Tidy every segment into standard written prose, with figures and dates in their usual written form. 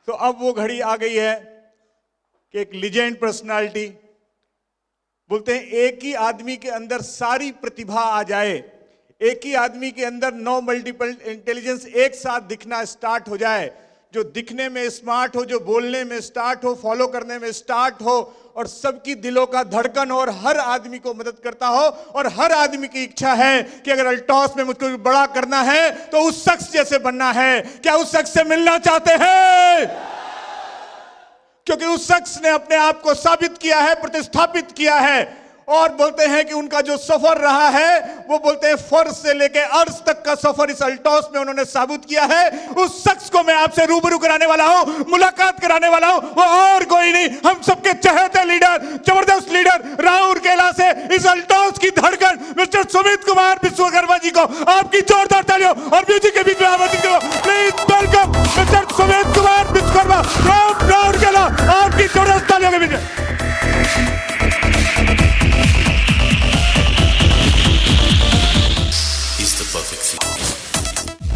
तो अब वो घड़ी आ गई है कि एक लीजेंड पर्सनालिटी, बोलते हैं एक ही आदमी के अंदर सारी प्रतिभा आ जाए, एक ही आदमी के अंदर 9 मल्टीपल इंटेलिजेंस एक साथ दिखना स्टार्ट हो जाए, जो दिखने में स्मार्ट हो, जो बोलने में स्टार्ट हो, फॉलो करने में स्टार्ट हो, और सबकी दिलों का धड़कन और हर आदमी को मदद करता हो, और हर आदमी की इच्छा है कि अगर अल्टॉस में मुझको बड़ा करना है तो उस शख्स जैसे बनना है। क्या उस शख्स से मिलना चाहते हैं? क्योंकि उस शख्स ने अपने आप को साबित किया है, प्रतिस्थापित किया है, और बोलते हैं कि उनका जो सफर रहा है वो बोलते हैं फर्श से लेके अर्श तक का सफर इस अल्टॉस में उन्होंने साबित किया है। उस शख्स को मैं आपसे रूबरू कराने वाला हूं, मुलाकात कराने वाला हूं, वो और कोई नहीं, हम सबके चहेते लीडर, जबरदस्त लीडर राउरकेला से इस अल्टॉस की धड़कन मिस्टर सुमित कुमार विश्वकर्मा जी को आपकी जोरदार तालियों और म्यूजिक के बीच में आमंत्रित करो। Please welcome mister Sumit Kumar Vishwakarma from Rourkela, आपकी जोरदार तालियों के बीच में।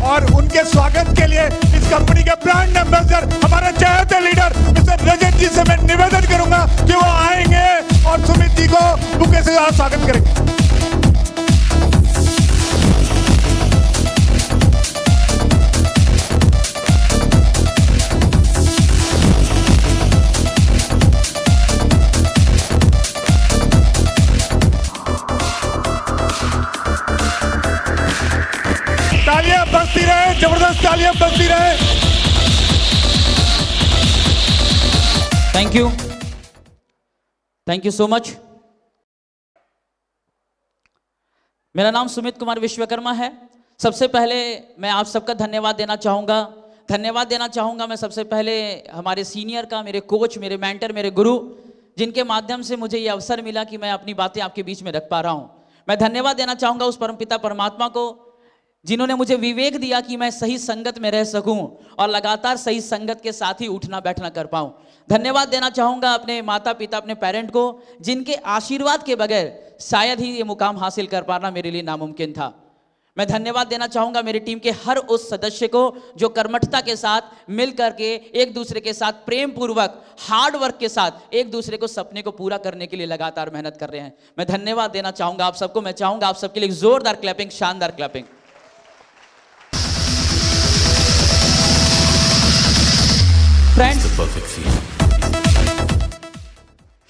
और उनके स्वागत के लिए इस कंपनी के ब्रांड एम्बेसडर हमारे चहेते लीडर मिस्टर रजत जी से मैं निवेदन करूंगा कि वो आएंगे और सुमित जी को बुके से स्वागत करेंगे। तालियां बजती रहे, जबरदस्त तालियां बजती रहे। Thank you so much. मेरा नाम सुमित कुमार विश्वकर्मा है। सबसे पहले मैं आप सबका धन्यवाद देना चाहूँगा मैं सबसे पहले हमारे सीनियर का, मेरे कोच, मेरे मेंटर, मेरे गुरु, जिनके माध्यम से मुझे ये अवसर मिला कि मैं अपनी बातें आपके बीच में रख पा रहा हूँ। मैं धन्यवाद देना चाहूँगा उस परमपिता परमात्मा को जिन्होंने मुझे विवेक दिया कि मैं सही संगत में रह सकूं और लगातार सही संगत के साथ ही उठना बैठना कर पाऊं। धन्यवाद देना चाहूँगा अपने माता पिता, अपने पेरेंट को, जिनके आशीर्वाद के बगैर शायद ही ये मुकाम हासिल कर पाना मेरे लिए नामुमकिन था। मैं धन्यवाद देना चाहूँगा मेरी टीम के हर उस सदस्य को जो कर्मठता के साथ मिल करके एक दूसरे के साथ प्रेम पूर्वक हार्ड वर्क के साथ एक दूसरे को सपने को पूरा करने के लिए लगातार मेहनत कर रहे हैं। मैं धन्यवाद देना चाहूँगा आप सबको। मैं चाहूँगा आप सबके लिए जोरदार क्लैपिंग, शानदार क्लैपिंग।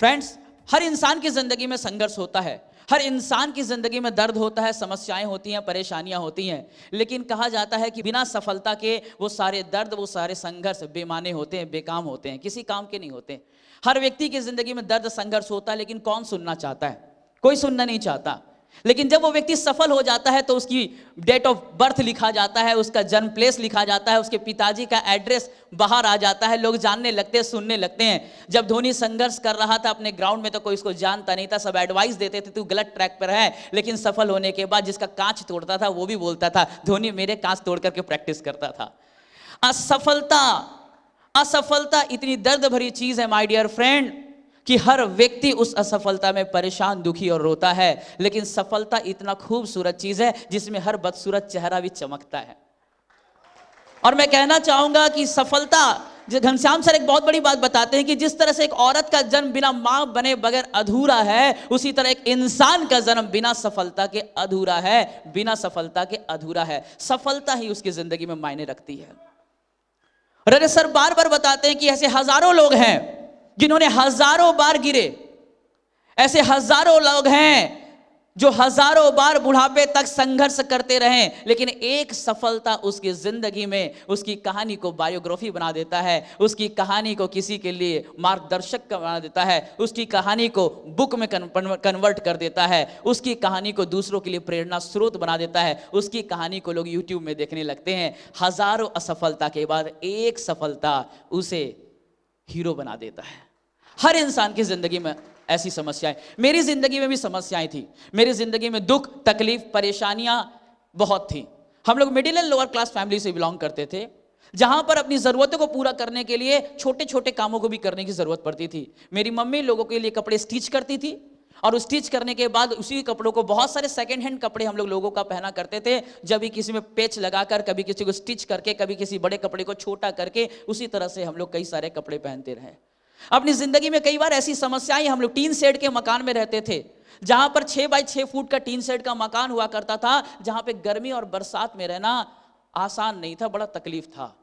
फ्रेंड्स, हर इंसान की जिंदगी में संघर्ष होता है, हर इंसान की जिंदगी में दर्द होता है, समस्याएं होती हैं, परेशानियां होती हैं, लेकिन कहा जाता है कि बिना सफलता के वो सारे दर्द, वो सारे संघर्ष बेमाने होते हैं, बेकाम होते हैं, किसी काम के नहीं होते। हर व्यक्ति की जिंदगी में दर्द, संघर्ष होता है, लेकिन कौन सुनना चाहता है? कोई सुनना नहीं चाहता। लेकिन जब वो व्यक्ति सफल हो जाता है तो उसकी डेट ऑफ बर्थ लिखा जाता है, उसका जन्म प्लेस लिखा जाता है, उसके पिताजी का एड्रेस बाहर आ जाता है, लोग जानने लगते हैं, सुनने लगते हैं। जब धोनी संघर्ष कर रहा था अपने ग्राउंड में तो कोई उसको जानता नहीं था, सब एडवाइस देते थे तू गलत ट्रैक पर है, लेकिन सफल होने के बाद जिसका कांच तोड़ता था वो भी बोलता था धोनी मेरे कांच तोड़ करके प्रैक्टिस करता था। असफलता इतनी दर्द भरी चीज है माय डियर फ्रेंड कि हर व्यक्ति उस असफलता में परेशान, दुखी और रोता है, लेकिन सफलता इतना खूबसूरत चीज है जिसमें हर बदसूरत चेहरा भी चमकता है। और मैं कहना चाहूंगा कि सफलता, घनश्याम सर एक बहुत बड़ी बात बताते हैं कि जिस तरह से एक औरत का जन्म बिना मां बने बगैर अधूरा है, उसी तरह एक इंसान का जन्म बिना सफलता के अधूरा है, बिना सफलता के अधूरा है। सफलता ही उसकी जिंदगी में मायने रखती है। और सर बार बार बताते हैं कि ऐसे हजारों लोग हैं जिन्होंने हजारों बार गिरे, ऐसे हजारों लोग हैं जो हजारों बार बुढ़ापे तक संघर्ष करते रहे, लेकिन एक सफलता उसकी जिंदगी में उसकी कहानी को बायोग्राफी बना देता है, उसकी कहानी को किसी के लिए मार्गदर्शक बना देता है, उसकी कहानी को बुक में कन्वर्ट कर देता है, उसकी कहानी को दूसरों के लिए प्रेरणा स्रोत बना देता है, उसकी कहानी को लोग यूट्यूब में देखने लगते हैं। हजारों असफलता के बाद एक सफलता उसे हीरो बना देता है। हर इंसान की जिंदगी में ऐसी समस्याएं, मेरी जिंदगी में भी समस्याएं थी। मेरी जिंदगी में दुख, तकलीफ, परेशानियां बहुत थी। हम लोग middle and lower class family से बिलोंग करते थे, जहां पर अपनी जरूरतों को पूरा करने के लिए छोटे छोटे कामों को भी करने की जरूरत पड़ती थी। मेरी मम्मी लोगों के लिए कपड़े स्टिच करती थी और स्टिच करने के बाद उसी कपड़ों को, बहुत सारे सेकंड हैंड कपड़े हम लोगों का पहना करते थे, जब भी किसी में पेच लगाकर, कभी किसी को स्टिच करके, कभी किसी बड़े कपड़े को छोटा करके, उसी तरह से हम लोग कई सारे कपड़े पहनते रहे। अपनी जिंदगी में कई बार ऐसी समस्याएं, हम लोग टीन शेड के मकान में रहते थे, जहां पर 6 बाई 6 फुट का टीन शेड का मकान हुआ करता था, जहां पे गर्मी और बरसात में रहना आसान नहीं था, बड़ा तकलीफ था।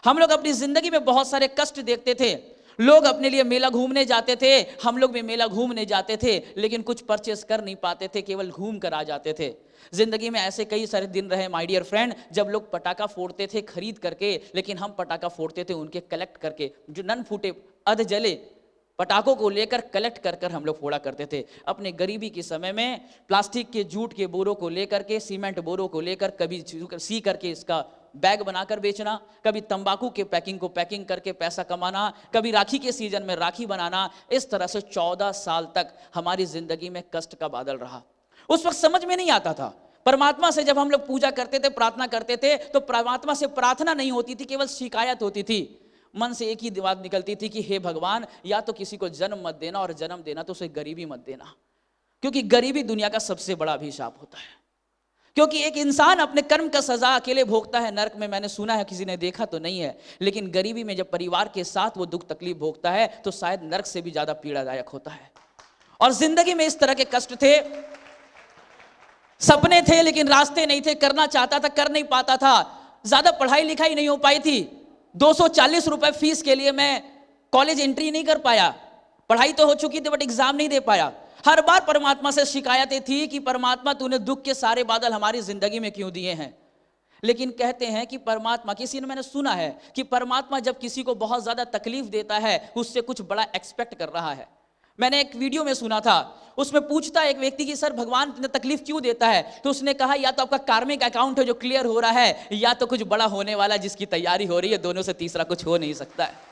हम लोग अपनी जिंदगी में बहुत सारे कष्ट देखते थे। लोग अपने लिए मेला घूमने जाते थे, हम लोग भी मेला घूमने जाते थे, लेकिन कुछ परचेस कर नहीं पाते थे, केवल घूम कर आ जाते थे। जिंदगी में ऐसे कई सारे दिन रहे माय डियर फ्रेंड, जब लोग पटाखा फोड़ते थे खरीद करके, लेकिन हम पटाखा फोड़ते थे उनके कलेक्ट करके, जो नन फूटे अध जले पटाखों को लेकर कलेक्ट कर कर हम लोग फोड़ा करते थे। अपने गरीबी के समय में प्लास्टिक के जूट के बोरों को लेकर के, सीमेंट बोरों को लेकर, कभी सी करके इसका बैग बनाकर बेचना, कभी तंबाकू के पैकिंग को पैकिंग करके पैसा कमाना, कभी राखी के सीजन में राखी बनाना। इस तरह से 14 साल तक हमारी जिंदगी में कष्ट का बादल रहा। उस वक्त समझ में नहीं आता था। परमात्मा से जब हम लोग पूजा करते थे, प्रार्थना करते थे, तो परमात्मा से प्रार्थना नहीं होती थी, केवल शिकायत होती थी। मन से एक ही बात निकलती थी कि हे भगवान, या तो किसी को जन्म मत देना, और जन्म देना तो उसे गरीबी मत देना, क्योंकि गरीबी दुनिया का सबसे बड़ा अभिशाप होता है। क्योंकि एक इंसान अपने कर्म का सजा अकेले भोगता है नरक में, मैंने सुना है, किसी ने देखा तो नहीं है, लेकिन गरीबी में जब परिवार के साथ वो दुख तकलीफ भोगता है तो शायद नरक से भी ज्यादा पीड़ादायक होता है। और जिंदगी में इस तरह के कष्ट थे, सपने थे लेकिन रास्ते नहीं थे, करना चाहता था कर नहीं पाता था, ज्यादा पढ़ाई लिखाई नहीं हो पाई थी। 240 रुपए फीस के लिए मैं कॉलेज एंट्री नहीं कर पाया, पढ़ाई तो हो चुकी थी बट एग्जाम नहीं दे पाया। हर बार परमात्मा से शिकायतें थी कि परमात्मा तूने दुख के सारे बादल हमारी जिंदगी में क्यों दिए हैं। लेकिन कहते हैं कि परमात्मा, किसी ने, मैंने सुना है कि परमात्मा जब किसी को बहुत ज्यादा तकलीफ देता है उससे कुछ बड़ा एक्सपेक्ट कर रहा है। मैंने एक वीडियो में सुना था, उसमें पूछता एक व्यक्ति कि सर भगवान इतने तकलीफ क्यों देता है, तो उसने कहा या तो आपका कार्मिक अकाउंट है जो क्लियर हो रहा है, या तो कुछ बड़ा होने वाला जिसकी तैयारी हो रही है, दोनों से तीसरा कुछ हो नहीं सकता है।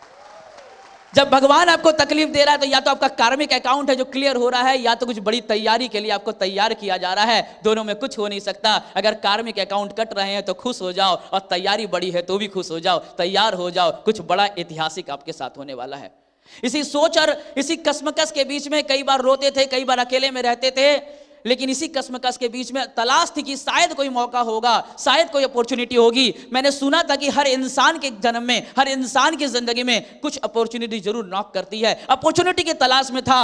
जब भगवान आपको तकलीफ दे रहा है तो या तो आपका कार्मिक अकाउंट है जो क्लियर हो रहा है, या तो कुछ बड़ी तैयारी के लिए आपको तैयार किया जा रहा है, दोनों में कुछ हो नहीं सकता। अगर कार्मिक अकाउंट कट रहे हैं तो खुश हो जाओ, और तैयारी बड़ी है तो भी खुश हो जाओ, तैयार हो जाओ, कुछ बड़ा ऐतिहासिक आपके साथ होने वाला है। इसी सोच और इसी कसमकस के बीच में कई बार रोते थे, कई बार अकेले में रहते थे, लेकिन इसी कसमकस के बीच में तलाश थी कि शायद कोई मौका होगा, शायद कोई अपॉर्चुनिटी होगी। मैंने सुना था कि हर इंसान के जन्म में, हर इंसान की जिंदगी में कुछ अपॉर्चुनिटी जरूर नॉक करती है। अपॉर्चुनिटी की तलाश में था।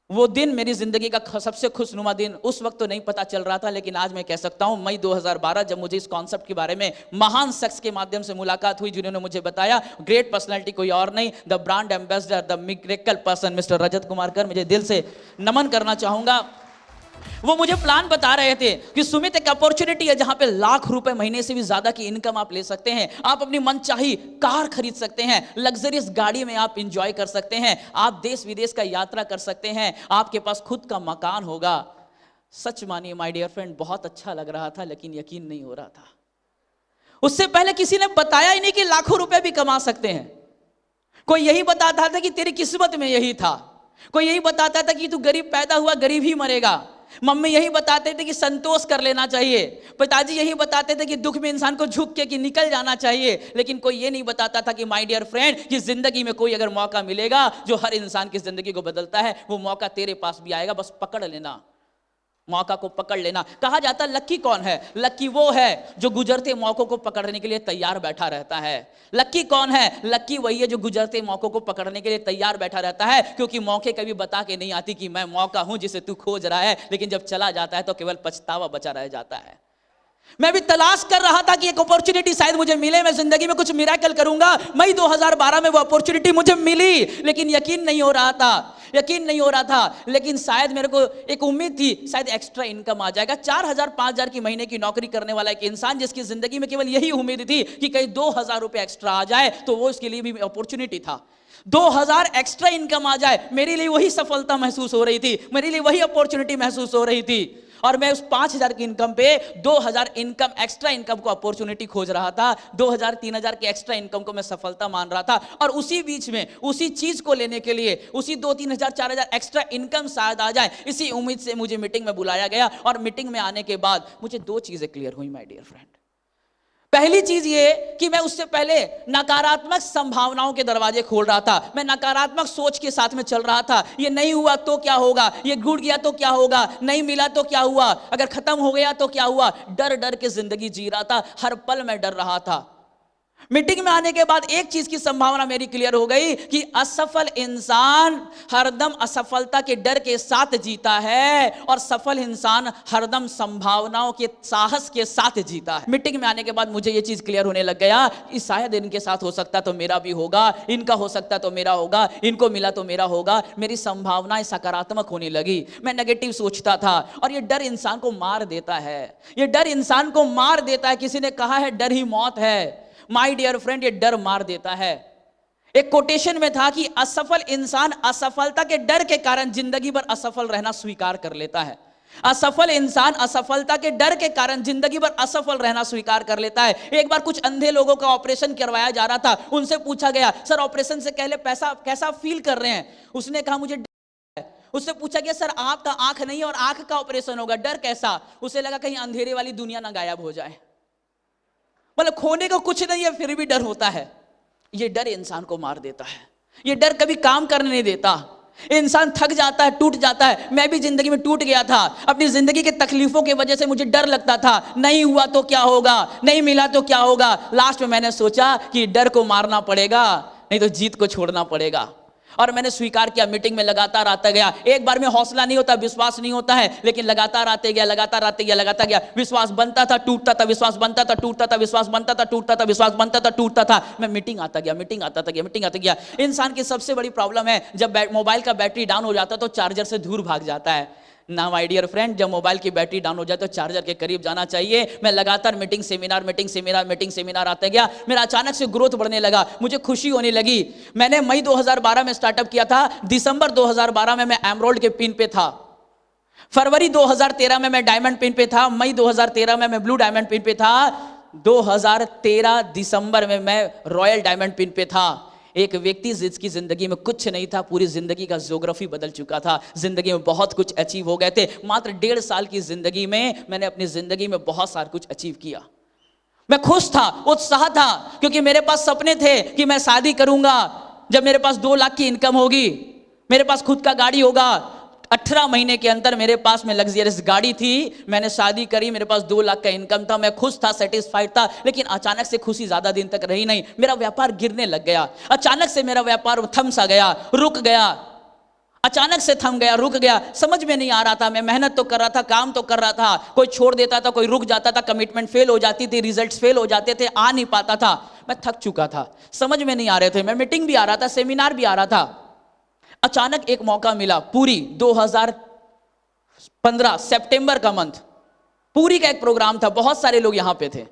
वो दिन मेरी जिंदगी का सबसे खुशनुमा दिन, उस वक्त तो नहीं पता चल रहा था, लेकिन आज मैं कह सकता हूं मई 2012 जब मुझे इस कॉन्सेप्ट के बारे में महान शख्स के माध्यम से मुलाकात हुई, जिन्होंने मुझे बताया, ग्रेट पर्सनालिटी कोई और नहीं, the brand ambassador, the miracle person mister Rajat Kumar कर, मुझे दिल से नमन करना चाहूंगा। वो मुझे प्लान बता रहे थे कि सुमित एक अपॉर्चुनिटी है जहां पे लाख रुपए महीने से भी ज्यादा की इनकम आप ले सकते हैं, आप अपनी मनचाही कार खरीद सकते हैं, लग्जरियस गाड़ी में आप एंजॉय कर सकते हैं, आप देश विदेश का यात्रा कर सकते हैं, आपके पास खुद का मकान होगा। सच मानिए माय डियर फ्रेंड, बहुत अच्छा लग रहा था, लेकिन यकीन नहीं हो रहा था। उससे पहले किसी ने बताया ही नहीं कि लाखों रुपए भी कमा सकते हैं। कोई यही बताता था कि तेरी किस्मत में यही था, कोई यही बताता था कि तू गरीब पैदा हुआ गरीब ही मरेगा, मम्मी यही बताते थे कि संतोष कर लेना चाहिए, पिताजी यही बताते थे कि दुख में इंसान को झुक के कि निकल जाना चाहिए, लेकिन कोई ये नहीं बताता था कि माय डियर फ्रेंड, कि जिंदगी में कोई अगर मौका मिलेगा जो हर इंसान की जिंदगी को बदलता है, वो मौका तेरे पास भी आएगा, बस पकड़ लेना, मौका को पकड़ लेना। कहा जाता है लक्की कौन है? लक्की वो है जो गुजरते मौकों को पकड़ने के लिए तैयार बैठा रहता है। लक्की कौन है? लक्की वही है जो गुजरते मौकों को पकड़ने के लिए तैयार बैठा रहता है, क्योंकि मौके कभी बता के नहीं आती कि मैं मौका हूं जिसे तू खोज रहा है, लेकिन जब चला जाता है तो केवल पछतावा बचा रह जाता है। मैं भी तलाश कर रहा था कि एक अपॉर्चुनिटी शायद मुझे मिले, मैं जिंदगी में कुछ मिरेकल करूंगा। मई 2012 में वो अपॉर्चुनिटी मुझे मिली, लेकिन यकीन नहीं हो रहा था, यकीन नहीं हो रहा था। लेकिन शायद मेरे को एक उम्मीद थी, शायद एक्स्ट्रा इनकम आ जाएगा। 4000 5000 की महीने की नौकरी करने वाला एक इंसान जिसकी जिंदगी में केवल यही उम्मीद थी कि कहीं 2000 रुपए एक्स्ट्रा आ जाए, तो वो उसके लिए भी अपॉर्चुनिटी था। 2000 एक्स्ट्रा इनकम आ जाए, मेरे लिए वही सफलता महसूस हो रही थी, मेरे लिए वही अपॉर्चुनिटी महसूस हो रही थी। और मैं उस 5000 की इनकम पे 2000 इनकम, एक्स्ट्रा इनकम को अपॉर्चुनिटी खोज रहा था। 2000 3000 की एक्स्ट्रा इनकम को मैं सफलता मान रहा था, और उसी बीच में उसी चीज को लेने के लिए, उसी 2 3000 4000 एक्स्ट्रा इनकम शायद आ जाए, इसी उम्मीद से मुझे मीटिंग में बुलाया गया। और मीटिंग में आने के बाद मुझे 2 चीजें क्लियर हुई माय डियर फ्रेंड। पहली चीज ये कि मैं उससे पहले नकारात्मक संभावनाओं के दरवाजे खोल रहा था, मैं नकारात्मक सोच के साथ में चल रहा था। ये नहीं हुआ तो क्या होगा, ये टूट गया तो क्या होगा, नहीं मिला तो क्या हुआ, अगर खत्म हो गया तो क्या हुआ। डर डर के जिंदगी जी रहा था, हर पल मैं डर रहा था। मीटिंग में आने के बाद एक चीज की संभावना मेरी क्लियर हो गई कि असफल इंसान हरदम असफलता के डर के साथ जीता है और सफल इंसान हरदम संभावनाओं के साहस के साथ जीता है। मीटिंग में आने के बाद मुझे यह चीज क्लियर होने लग गया कि शायद इनके साथ हो सकता तो मेरा भी होगा, इनका हो सकता तो मेरा होगा, इनको मिला तो मेरा होगा। मेरी संभावनाएं सकारात्मक होने लगी, मैं नेगेटिव सोचता था और यह डर इंसान को मार देता है, यह डर इंसान को मार देता है। किसी ने कहा है डर ही मौत है। माय डियर फ्रेंड, ये डर मार देता है। एक कोटेशन में था कि असफल इंसान असफलता के डर के कारण जिंदगी भर असफल रहना स्वीकार कर लेता है। असफल इंसान असफलता के डर के कारण जिंदगी भर असफल रहना स्वीकार कर लेता है। एक बार कुछ अंधे लोगों का ऑपरेशन करवाया जा रहा था, उनसे पूछा गया सर ऑपरेशन से पहले पैसा कैसा फील कर रहे हैं। उसने कहा मुझे डर है। उससे पूछा गया सर आपका आंख नहीं है और आंख का ऑपरेशन होगा, डर कैसा। उसे लगा कहीं अंधेरे वाली दुनिया ना गायब हो जाए, मतलब खोने को कुछ नहीं है फिर भी डर होता है। ये डर इंसान को मार देता है, ये डर कभी काम करने नहीं देता। इंसान थक जाता है, टूट जाता है। मैं भी जिंदगी में टूट गया था, अपनी जिंदगी के तकलीफों की वजह से मुझे डर लगता था, नहीं हुआ तो क्या होगा, नहीं मिला तो क्या होगा। लास्ट में मैंने सोचा कि डर को मारना पड़ेगा, नहीं तो जीत को छोड़ना पड़ेगा। और मैंने स्वीकार किया। मीटिंग में लगातार आता गया। एक बार में हौसला नहीं होता, विश्वास नहीं होता है, लेकिन लगातार आते गया, लगातार आते गया, लगातार गया। विश्वास बनता था, टूटता था, विश्वास बनता था, टूटता था, विश्वास बनता था, टूटता था, विश्वास बनता था, टूटता था। मैं मीटिंग आता गया, मीटिंग आता गया, मीटिंग आता गया। इंसान की सबसे बड़ी प्रॉब्लम है जब मोबाइल का बैटरी डाउन हो जाता है तो चार्जर से दूर भाग जाता है ना। माय डियर फ्रेंड, जब मोबाइल की बैटरी डाउन हो जाए तो चार्जर के करीब जाना चाहिए। मैं लगातार meeting seminar, meeting seminar, meeting seminar आते गया। मेरा अचानक से ग्रोथ बढ़ने लगा, मुझे खुशी होने लगी। मैंने मई 2012 में स्टार्टअप किया था, दिसंबर 2012 में मैं एमरोल्ड के पिन पे था, फरवरी 2013 में मैं डायमंड पिन पे था, मई 2013 में मैं ब्लू डायमंड पिन पे था, 2013 दिसंबर में मैं रॉयल डायमंड पिन पे था। एक व्यक्ति जिसकी जिंदगी में कुछ नहीं था, पूरी जिंदगी का ज्योग्राफी बदल चुका था, जिंदगी में बहुत कुछ अचीव हो गए थे। मात्र 1.5 साल की जिंदगी में मैंने अपनी जिंदगी में बहुत सारा कुछ अचीव किया। मैं खुश था, उत्साह था, क्योंकि मेरे पास सपने थे कि मैं शादी करूंगा जब मेरे पास 2 लाख की इनकम होगी, मेरे पास खुद का गाड़ी होगा। 18 महीने के अंदर मेरे पास में लग्जरियस गाड़ी थी, मैंने शादी करी, मेरे पास 2 लाख का इनकम था, मैं खुश था, सेटिस्फाइड था। लेकिन अचानक से खुशी ज्यादा दिन तक रही नहीं, मेरा व्यापार गिरने लग गया। अचानक से मेरा व्यापार थम सा गया, रुक गया, अचानक से थम गया, रुक गया। समझ में नहीं आ रहा था। मैं मेहनत तो कर रहा था, काम तो कर रहा था, कोई छोड़ देता था, कोई रुक जाता था, कमिटमेंट फेल हो जाती थी, रिजल्ट्स फेल हो जाते थे, आ नहीं पाता था। मैं थक चुका था, समझ में नहीं आ रहे थे। मैं मीटिंग भी आ रहा था, सेमिनार भी आ रहा था। अचानक एक मौका मिला, पूरी 2015 सितंबर का मंथ, पूरी का एक प्रोग्राम था, बहुत सारे लोग यहां पे थे,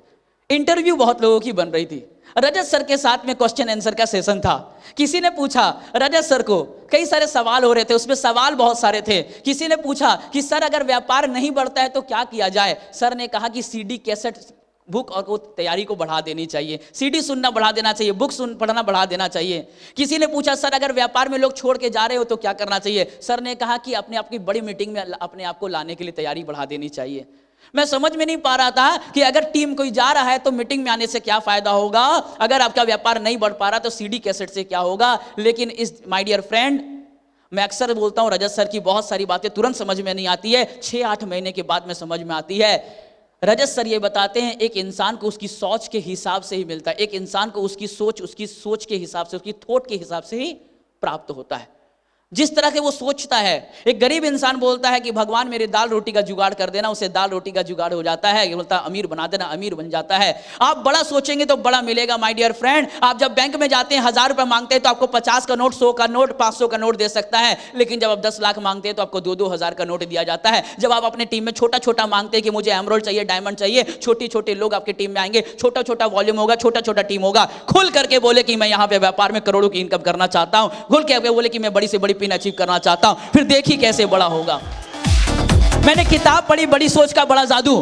इंटरव्यू बहुत लोगों की बन रही थी। रजत सर के साथ में क्वेश्चन आंसर का सेशन था। किसी ने पूछा रजत सर को, कई सारे सवाल हो रहे थे, उसमें सवाल बहुत सारे थे। किसी ने पूछा कि सर अगर व्यापार नहीं बढ़ता है तो क्या किया जाए। सर ने कहा कि सीडी कैसेट बुक और वो तैयारी को बढ़ा देनी चाहिए, सीडी सुनना बढ़ा देना चाहिए, बुक पढ़ना बढ़ा देना चाहिए। किसी ने पूछा सर अगर व्यापार में लोग छोड़ के जा रहे हो तो क्या करना चाहिए। सर ने कहा कि अपने आप की बड़ी मीटिंग में अपने आप को लाने के लिए तैयारी बढ़ा देनी चाहिए। मैं समझ में नहीं पा रहा था कि अगर टीम कोई जा रहा है तो मीटिंग में आने से क्या फायदा होगा, अगर आपका व्यापार नहीं बढ़ पा रहा तो सीडी कैसेट से क्या होगा। लेकिन इस माय डियर फ्रेंड, मैं अक्सर बोलता हूं रजत सर की बहुत सारी बातें तुरंत समझ में नहीं आती है, 6-8 महीने के बाद में समझ में आती है। रजत सर ये बताते हैं एक इंसान को उसकी सोच के हिसाब से ही मिलता है, एक इंसान को उसकी सोच के हिसाब से, उसकी थॉट के हिसाब से ही प्राप्त होता है, जिस तरह से वो सोचता है। एक गरीब इंसान बोलता है कि भगवान मेरे दाल रोटी का जुगाड़ कर देना, उसे दाल रोटी का जुगाड़ हो जाता है। ये बोलता है अमीर बना देना, अमीर बन जाता है। आप बड़ा सोचेंगे तो बड़ा मिलेगा माय डियर फ्रेंड। आप जब बैंक में जाते हैं 1000 रुपए मांगते हैं तो आपको 50 का नोट, 100 का नोट, 500 का नोट दे सकता है। लेकिन जब आप 10 लाख मांगते हैं तो आपको 2-2 हजार का नोट दिया जाता है। जब आप अपने टीम में छोटा छोटा मांगते हैं कि मुझे एमरोल्ड चाहिए, डायमंड चाहिए, छोटे छोटे लोग आपकी टीम में आएंगे, छोटा छोटा वॉल्यूम होगा, छोटा छोटा टीम होगा। खुल करके बोले कि मैं यहाँ पे व्यापार में करोड़ों की इनकम करना चाहता हूँ, खुल के बोले कि मैं बड़ी से बड़ी पिन अचीव करना चाहता हूं, फिर देखिए कैसे बड़ा होगा। मैंने किताब पढ़ी, बड़ी सोच का बड़ा जादू।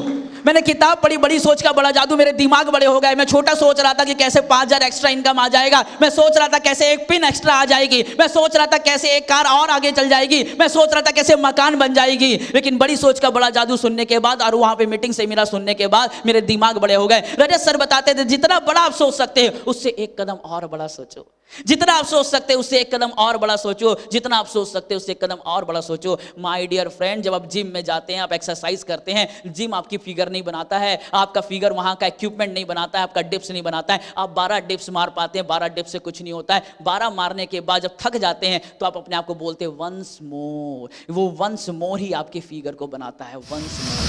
मैंने किताब पढ़ी बड़ी सोच का बड़ा जादू, मेरे दिमाग बड़े हो गए। मैं छोटा सोच रहा था कि कैसे 5,000 एक्स्ट्रा इनकम आ जाएगा, मैं सोच रहा था कैसे एक पिन एक्स्ट्रा आ जाएगी, मैं सोच रहा था कैसे एक कार और आगे चल जाएगी, मैं सोच रहा था कैसे मकान बन जाएगी। लेकिन बड़ी सोच का बड़ा जादू सुनने के बाद और वहां पे मीटिंग सेमिनार सुनने के बाद मेरे दिमाग बड़े हो गए। रजत सर बताते थे जितना बड़ा आप सोच सकते हैं उससे एक कदम और बड़ा सोचो, जितना आप सोच सकते हैं उससे एक कदम और बड़ा सोचो, जितना आप सोच सकते हैं उससे एक कदम और बड़ा सोचो। माय डियर फ्रेंड, जब आप जिम में जाते हैं, आप एक्सरसाइज करते हैं, जिम आपकी फिगर नहीं बनाता है, आपका फिगर वहां का इक्विपमेंट नहीं बनाता है, आपका डिप्स नहीं बनाता है। आप 12 डिप्स मार पाते हैं, 12 डिप्स से कुछ नहीं होता है। 12 मारने के बाद जब थक जाते हैं तो आप अपने आप को बोलते हैं वंस मोर। वो वंस मोर ही आपके फिगर को बनाता है, वंस मोर।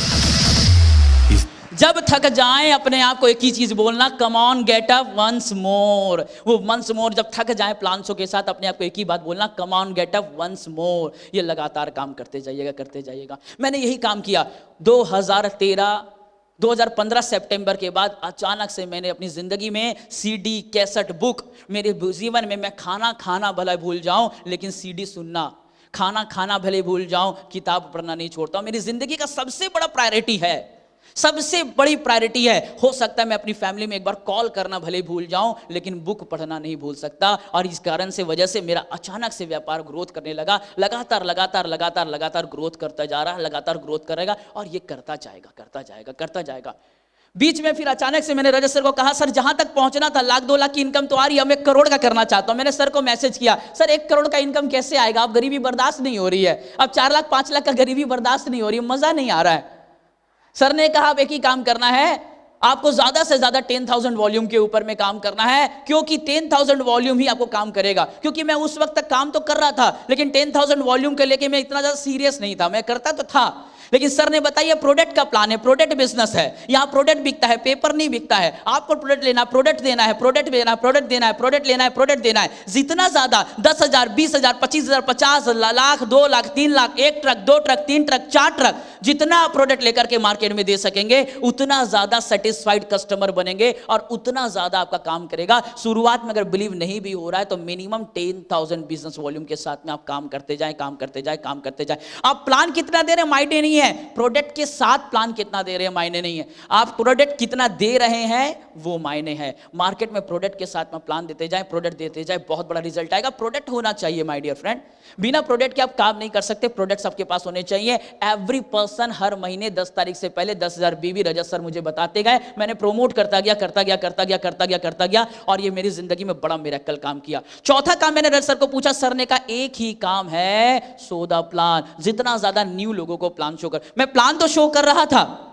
जब थक जाएं अपने आप को एक ही चीज बोलना, come on get up once more. वो वंस मोर जब थक जाएं प्लान्सों के साथ अपने आप को एक ही बात बोलना, come on get up once more. ये लगातार काम करते जाइएगा, करते जाइएगा। मैंने यही काम किया। 2015 सितंबर के बाद अचानक से मैंने अपनी जिंदगी में सीडी, कैसेट, बुक, मेरे जीवन में मैं खाना भले भूल जाऊं लेकिन सीडी सुनना, खाना भले भूल जाऊं किताब पढ़ना नहीं छोड़ता हूं। मेरी जिंदगी का सबसे बड़ा प्रायोरिटी है, सबसे बड़ी प्रायोरिटी है। हो सकता है मैं अपनी फैमिली में एक बार कॉल करना भले भूल जाऊं लेकिन बुक पढ़ना नहीं भूल सकता। और इस कारण से वजह से मेरा अचानक से व्यापार ग्रोथ करने लगा। लगातार ग्रोथ करता जा रहा है, लगातार ग्रोथ करेगा और ये करता जाएगा। बीच में फिर अचानक से मैंने रजत सर को कहा, सर जहां तक पहुंचना था 1,00,000 2 लाख की इनकम तो आ रही है, हम 1 करोड़ का करना चाहता हूं। मैंने सर को मैसेज किया, सर 1 करोड़ का इनकम कैसे आएगा, अब गरीबी बर्दाश्त नहीं हो रही है, अब 4 लाख 5 लाख का गरीबी बर्दाश्त नहीं हो रही है, मजा नहीं आ रहा है। सर ने कहा अब एक ही काम करना है, आपको ज्यादा से ज्यादा 10,000 वॉल्यूम के ऊपर में काम करना है, क्योंकि 10,000 वॉल्यूम ही आपको काम करेगा। क्योंकि मैं उस वक्त तक काम तो कर रहा था लेकिन 10,000 वॉल्यूम के लेके मैं इतना ज्यादा सीरियस नहीं था। मैं करता तो था लेकिन सर ने बताया प्रोडक्ट का प्लान है, प्रोडक्ट बिजनेस है, यहाँ प्रोडक्ट बिकता है, पेपर नहीं बिकता है। आपको प्रोडक्ट लेना, प्रोडक्ट देना है, प्रोडक्ट देना है, प्रोडक्ट देना है, प्रोडक्ट लेना है, प्रोडक्ट देना है। जितना ज्यादा 10,000, 20,000, 25,000, 50 lakh, 2 lakh, 3 lakh, 1 truck, 2 truck, 3 truck, 4 truck, जितना आप प्रोडक्ट लेकर के मार्केट में दे सकेंगे उतना ज्यादा सेटिस्फाइड कस्टमर बनेंगे और उतना ज्यादा आपका काम करेगा। शुरुआत में अगर बिलीव नहीं भी हो रहा है तो मिनिमम 10,000 बिजनेस वॉल्यूम के साथ में आप काम करते जाएं। आप प्लान कितना दे रहे हैं मायने नहीं है, प्रोडक्ट के साथ प्लान कितना दे रहे हैं मायने नहीं है, आप प्रोडक्ट कितना दे रहे हैं वो मायने है। मार्केट में प्रोडक्ट के साथ में प्लान देते जाएं, प्रोडक्ट देते जाएं, बहुत बड़ा रिजल्ट आएगा। प्रोडक्ट होना चाहिए माय डियर फ्रेंड, बिना प्रोडक्ट के आप काम नहीं कर सकते। प्रोडक्ट्स आपके पास होने चाहिए। एवरी पर्सन हर महीने 10 तारीख से पहले 10,000 बीवी रजत सर मुझे बताते गए, मैंने प्रमोट करता गया और ये मेरी जिंदगी में बड़ा मिरेकल काम किया। चौथा काम मैंने रजत सर को पूछा, सर ने कहा एक ही काम है, शो द प्लान। जितना ज्यादा न्यू लोगों को प्लान शो कर, मैं प्लान तो शो कर रहा था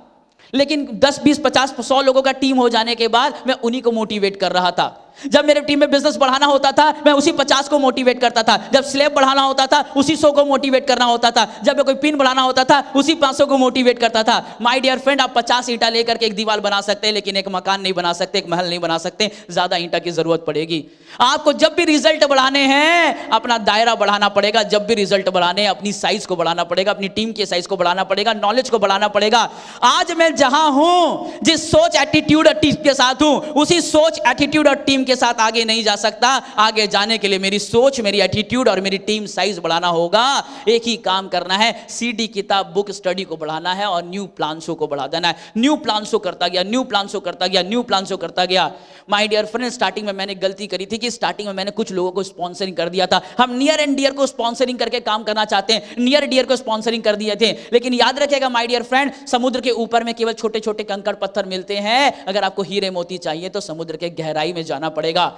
लेकिन 10, 20, 50, 100 लोगों का टीम हो जाने के बाद मैं उन्हीं को मोटिवेट कर रहा था। जब मेरे टीम में बिजनेस बढ़ाना होता था मैं उसी 50 को मोटिवेट करता था, जब स्लैब बढ़ाना होता था उसी 100 को मोटिवेट करना होता था, जब कोई पिन बढ़ाना होता था उसी 500 को मोटिवेट करता था। माय डियर फ्रेंड, आप 50 ईंटा लेकर के एक दीवार बना सकते हैं लेकिन एक मकान नहीं बना सकते, एक महल नहीं बना सकते, ज्यादा ईंटा की जरूरत पड़ेगी। आपको जब भी रिजल्ट बढ़ाने हैं अपना दायरा बढ़ाना पड़ेगा, जब भी रिजल्ट बढ़ाने हैं अपनी साइज को बढ़ाना पड़ेगा, अपनी टीम के साइज को बढ़ाना पड़ेगा, नॉलेज को बढ़ाना पड़ेगा। आज मैं जहां हूं, जिस सोच एटीट्यूड और टीम के साथ हूं, उसी सोच एटीट्यूड और टीम के साथ आगे नहीं जा सकता। आगे जाने के लिए मेरी सोच, मेरी एटीट्यूड और मेरी टीम साइज बढ़ाना होगा। एक ही काम करना है, सीडी, किताब, बुक, स्टडी को बढ़ाना है और न्यू प्लान शो को बढ़ा देना है। न्यू प्लान शो करता गया। माय डियर फ्रेंड, स्टार्टिंग में मैंने गलती करी थी कि स्टार्टिंग में मैंने कुछ लोगों को स्पॉन्सरिंग कर दिया था। हम नियर एंड डियर को स्पॉन्सरिंग करके काम करना चाहते हैं, नियर डियर को स्पॉन्सरिंग कर दिए थे। लेकिन याद रखिएगा माय डियर फ्रेंड, समुद्र के ऊपर में केवल छोटे छोटे कंकड़ पत्थर मिलते हैं। अगर आपको हीरे मोती चाहिए तो समुद्र के गहराई में जाना पड़ेगा।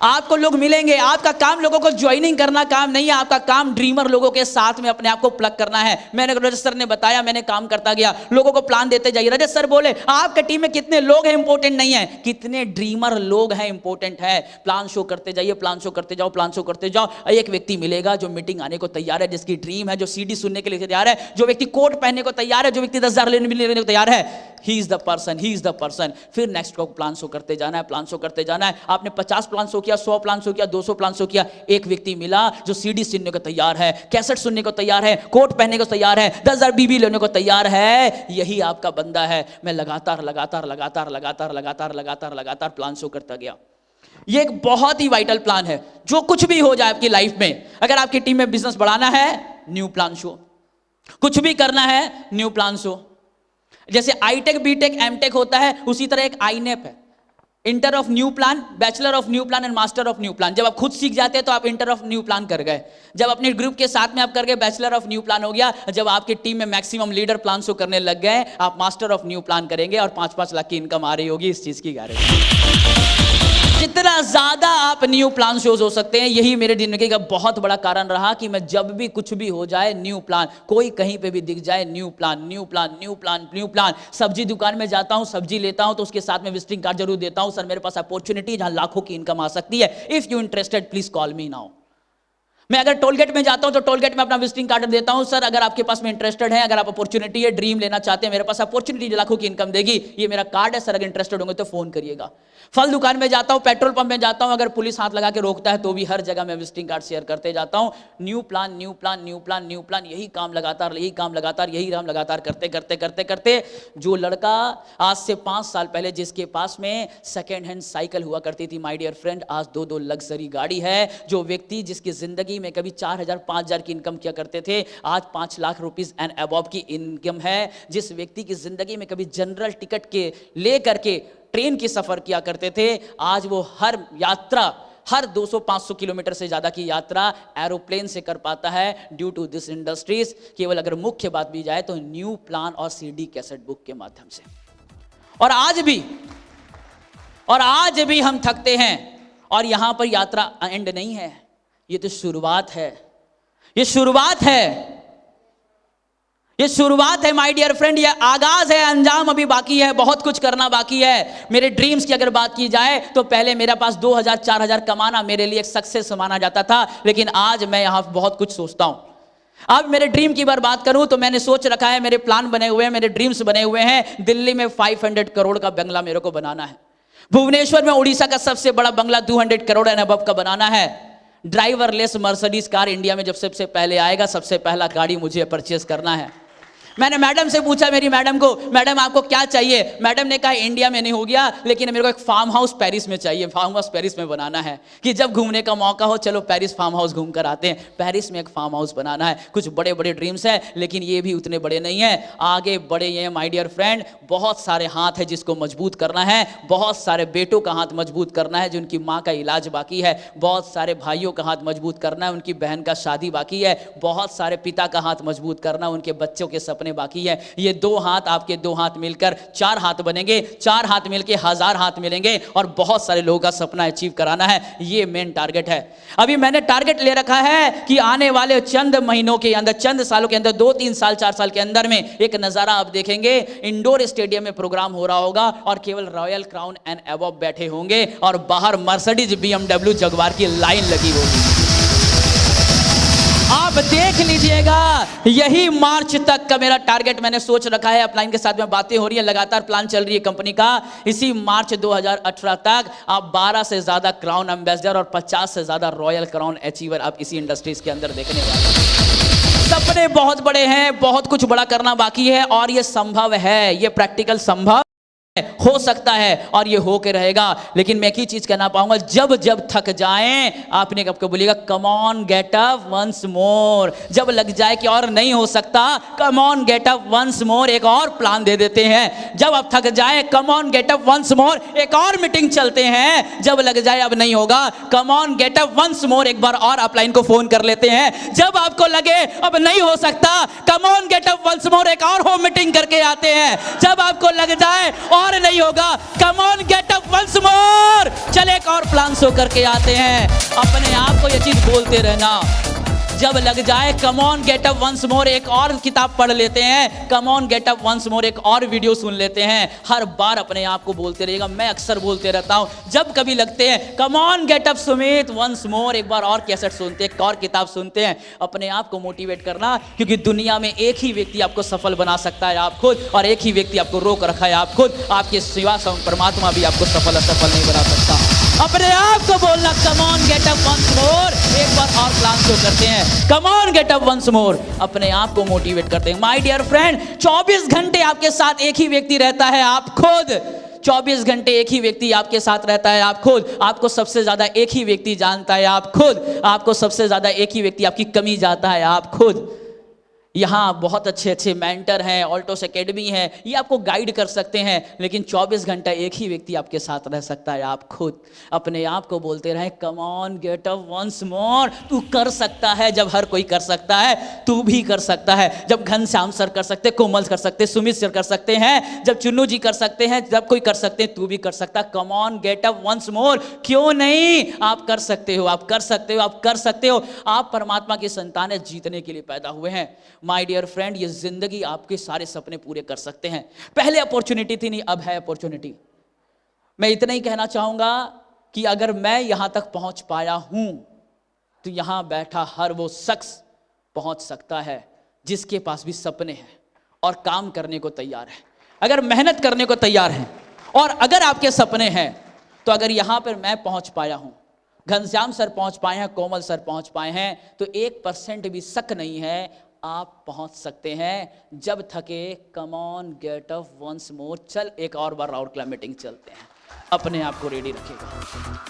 आपको लोग मिलेंगे, आपका काम लोगों को ज्वाइनिंग करना काम नहीं है, आपका काम ड्रीमर लोगों के साथ में अपने आप को प्लग करना है। मैंने रजत सर ने बताया, मैंने काम करता गया, लोगों को प्लान देते जाइए। रजत सर बोले आपके टीम में कितने लोग हैं इंपॉर्टेंट नहीं है, कितने ड्रीमर लोग हैं इंपॉर्टेंट है। प्लान शो करते जाइए, प्लान शो करते जाओ, प्लान शो करते जाओ। एक व्यक्ति मिलेगा जो मीटिंग आने को तैयार है, जिसकी ड्रीम है, जो सीडी सुनने के लिए तैयार है, जो व्यक्ति कोट पहनने को तैयार है, जो व्यक्ति 10,000 लेने को तैयार है। He is the person. फिर नेक्स्ट को प्लान शो करते जाना है, आपने 50 प्लान शो किया, 100 प्लान शो किया, 200 प्लान शो किया। एक व्यक्ति मिला जो सीडी सुनने को तैयार है, कैसेट सुनने को तैयार है, कोट पहनने को तैयार है, 10,000 बीबी लेने को तैयार है। यही आपका बंदा है। मैं लगातार प्लान शो करता गया। ये एक बहुत ही वाइटल प्लान है। जो कुछ भी हो जाए आपकी लाइफ में, अगर आपकी टीम में बिजनेस बढ़ाना है, न्यू प्लान शो, कुछ भी करना है, न्यू प्लान शो। जैसे आईटेक, बीटेक, एमटेक होता है, उसी तरह एक आईनेप है, inter of new plan, bachelor of new plan and master of new plan. जब आप खुद सीख जाते हैं तो आप इंटर ऑफ न्यू प्लान कर गए, जब अपने ग्रुप के साथ में आप कर गए बैचलर ऑफ न्यू प्लान हो गया, जब आपकी टीम में मैक्सिमम लीडर प्लान शो करने लग गए आप मास्टर ऑफ न्यू प्लान करेंगे और 5-5 लाख की इनकम आ रही होगी, इस चीज की गारंटी। जितना ज्यादा आप न्यू प्लान शोज हो सकते हैं, यही मेरे जिंदगी का बहुत बड़ा कारण रहा कि मैं जब भी कुछ भी हो जाए न्यू प्लान, कोई कहीं पे भी दिख जाए new plan, new plan, new plan, new plan. सब्जी दुकान में जाता हूं, सब्जी लेता हूं तो उसके साथ में विजिटिंग कार्ड जरूर देता हूं, सर मेरे पास अपॉर्चुनिटी जहां लाखों की इनकम आ सकती है, if you interested please call me now. मैं अगर टोल गेट में जाता हूं तो टोल गेट में अपना विजिटिंग कार्ड देता हूं, सर अगर आपके पास में इंटरेस्टेड है, अगर आप अपॉर्चुनिटी है, ड्रीम लेना चाहते हैं, मेरे पास अपॉर्चुनिटी लाखों की इनकम देगी, ये मेरा कार्ड है सर, अगर इंटरेस्टेड होंगे तो फोन करिएगा। फल दुकान में जाता हूं, पेट्रोल पंप में जाता हूं, अगर पुलिस हाथ लगा के रोकता है तो भी हर जगह मैं विजिटिंग कार्ड शेयर करते जाता हूं, new plan, new plan, new plan, new plan, यही काम लगातार, यही काम लगातार, यही काम लगातार करते करते करते करते जो लड़का आज से 5 साल पहले जिसके पास में सेकेंड हैंड साइकिल हुआ करती थी माय डियर फ्रेंड, आज 2-2 लग्जरी गाड़ी है। जो व्यक्ति जिसकी जिंदगी में कभी 4,000-5,000 की इनकम किया करते थे, आज 5 लाख रुपीज एंड अबव की इनकम है। जिस व्यक्ति की जिंदगी में कभी जनरल टिकट के लेकर के ट्रेन की सफर किया करते थे, आज वो हर यात्रा, हर 200-500 किलोमीटर से ज्यादा की यात्रा एरोप्लेन से कर पाता है ड्यू टू दिस इंडस्ट्रीज। केवल अगर मुख्य बात भी जाए तो न्यू प्लान और सीडी कैसेट बुक के माध्यम से। और आज भी हम थकते हैं, और यहां पर यात्रा एंड नहीं है, ये तो शुरुआत है, ये शुरुआत है, ये शुरुआत है माय डियर फ्रेंड, ये आगाज है, अंजाम अभी बाकी है, बहुत कुछ करना बाकी है। मेरे ड्रीम्स की अगर बात की जाए तो पहले मेरे पास 2,000-4,000 कमाना मेरे लिए एक सक्सेस माना जाता था, लेकिन आज मैं यहां बहुत कुछ सोचता हूं। अब मेरे ड्रीम की बात करूं तो मैंने सोच रखा है, मेरे प्लान बने हुए हैं, मेरे ड्रीम्स बने हुए हैं, दिल्ली में 500 करोड़ का बंगला मेरे को बनाना है, भुवनेश्वर में उड़ीसा का सबसे बड़ा बंगला 200 करोड़ एंड अबव का बनाना है, ड्राइवरलेस मर्सिडीज कार इंडिया में जब सबसे पहले आएगा, सबसे पहला गाड़ी मुझे परचेस करना है। मैंने मैडम से पूछा, मेरी मैडम को, मैडम आपको क्या चाहिए? मैडम ने कहा इंडिया में नहीं हो गया, लेकिन मेरे को एक फार्म हाउस पेरिस में चाहिए, फार्म हाउस पेरिस में बनाना है कि जब घूमने का मौका हो चलो पेरिस फार्म हाउस घूम कर आते हैं। पेरिस में एक फार्म हाउस बनाना है। कुछ बड़े बड़े ड्रीम्स हैं, लेकिन ये भी उतने बड़े नहीं हैं, आगे बड़े ये माय डियर फ्रेंड। बहुत सारे हाथ है जिसको मजबूत करना है, बहुत सारे बेटों का हाथ मजबूत करना है जिनकी माँ का इलाज बाकी है, बहुत सारे भाइयों का हाथ मजबूत करना है, उनकी बहन का शादी बाकी है, बहुत सारे पिता का हाथ मजबूत करना, उनके बच्चों के सपने बाकी है। ये 2 हाथ, आपके 2 हाथ मिलकर 4 हाथ बनेंगे, 4 हाथ मिलकर 1000 हाथ मिलेंगे और बहुत सारे लोगों का सपना अचीव कराना है। ये मेन टारगेट है। अभी मैंने टारगेट ले रखा है कि आने वाले चंद महीनों के अंदर, चंद सालों के अंदर, 2-3 साल 4 साल के अंदर में एक नजारा आप देखेंगे, इंडोर स्टेडियम में प्रोग्राम हो रहा होगा और केवल रॉयल क्राउन एंड अबव बैठे होंगे और बाहर मर्सिडीज, BMW, जगुआर की लाइन लगी होगी। आप देख लीजिएगा, यही मार्च तक का मेरा टारगेट मैंने सोच रखा है। अपलाइन के साथ में बातें हो रही है, लगातार प्लान चल रही है कंपनी का। इसी मार्च 2018 तक आप 12 से ज्यादा क्राउन एम्बेसडर और 50 से ज्यादा रॉयल क्राउन अचीवर आप इसी इंडस्ट्रीज के अंदर देखने वाले हैं। सपने बहुत बड़े हैं, बहुत कुछ बड़ा करना बाकी है और ये संभव है, ये प्रैक्टिकल संभव हो सकता है और ये हो के रहेगा। लेकिन मैं एक ही चीज कहना पाऊंगा, जब जब थक जाएं आपने कब को बोलिएगा come on get up once more. जब लग जाए कि और नहीं हो सकता, come on get up once more, एक और प्लान दे देते हैं। जब आप थक जाए, come on get up once more, एक और मीटिंग चलते हैं। जब लग जाए अब नहीं होगा, come on get up once more, एक बार और अपलाइन को फोन कर लेते हैं। जब आपको लगे अब नहीं हो सकता, come on get up once more, एक और होम मीटिंग करके आते हैं। जब आपको लग जाए और नहीं होगा, come on get up once more, चले एक और प्लान शो करके आते हैं। अपने आप को ये चीज बोलते रहना, जब लग जाए come on get up once more, एक और किताब पढ़ लेते हैं, come on get up once more, एक और वीडियो सुन लेते हैं। हर बार अपने आप को बोलते रहिएगा। मैं अक्सर बोलते रहता हूं, जब कभी लगते हैं come on get up Sumit once more, एक बार और कैसेट सुनते हैं, एक और किताब सुनते हैं। अपने आप को मोटिवेट करना, क्योंकि दुनिया में एक ही व्यक्ति आपको सफल बना सकता है, आप खुद, और एक ही व्यक्ति आपको रोक रखा है, आप खुद। आपके सिवा परमात्मा भी आपको सफल असफल नहीं बना सकता। अपने आप को बोलना, come on get up once more, एक बार और प्लान शो करते हैं, come on get up once more, अपने आप को मोटिवेट करते हैं। माय डियर फ्रेंड, 24 घंटे आपके साथ एक ही व्यक्ति रहता है, आप खुद। 24 घंटे एक ही व्यक्ति आपके साथ रहता है, आप खुद। आपको सबसे ज्यादा एक ही व्यक्ति जानता है, आप खुद। आपको सबसे ज्यादा एक ही व्यक्ति आपकी कमी जानता है, आप खुद। यहाँ बहुत अच्छे अच्छे मेंटर हैं, ऑल्टोस एकेडमी है, ये आपको गाइड कर सकते हैं, लेकिन 24 घंटा एक ही व्यक्ति आपके साथ रह सकता है। आप खुद अपने आप को बोलते रहें, come on get up once more, तू कर सकता है। जब हर कोई कर सकता है, तू भी कर सकता है। जब घनश्याम सर कर सकते, कोमल कर सकते, सुमित सर कर सकते हैं, जब चुन्नू जी कर सकते हैं, जब कोई कर सकते हैं, तू भी कर सकता। Come on get up once more, क्यों नहीं? आप कर सकते हो, आप कर सकते हो, आप कर सकते हो। आप परमात्मा की संतान है, जीतने के लिए पैदा हुए हैं। माय डियर फ्रेंड, ये जिंदगी आपके सारे सपने पूरे कर सकते हैं। पहले अपॉर्चुनिटी थी नहीं, अब है अपॉर्चुनिटी। मैं इतना ही कहना चाहूंगा कि अगर मैं यहां तक पहुंच पाया हूं, तो यहां बैठा हर वो शख्स पहुंच सकता है जिसके पास भी सपने हैं और काम करने को तैयार है, अगर मेहनत करने को तैयार है। और अगर आपके सपने हैं, तो अगर यहां पर मैं पहुंच पाया हूं, घनश्याम सर पहुंच पाए हैं, कोमल सर पहुंच पाए हैं, तो 1% भी शक नहीं है, आप पहुंच सकते हैं। जब थके, come on get up once more, चल एक और बार राउंड क्लब मीटिंग चलते हैं। अपने आप को रेडी रखिएगा।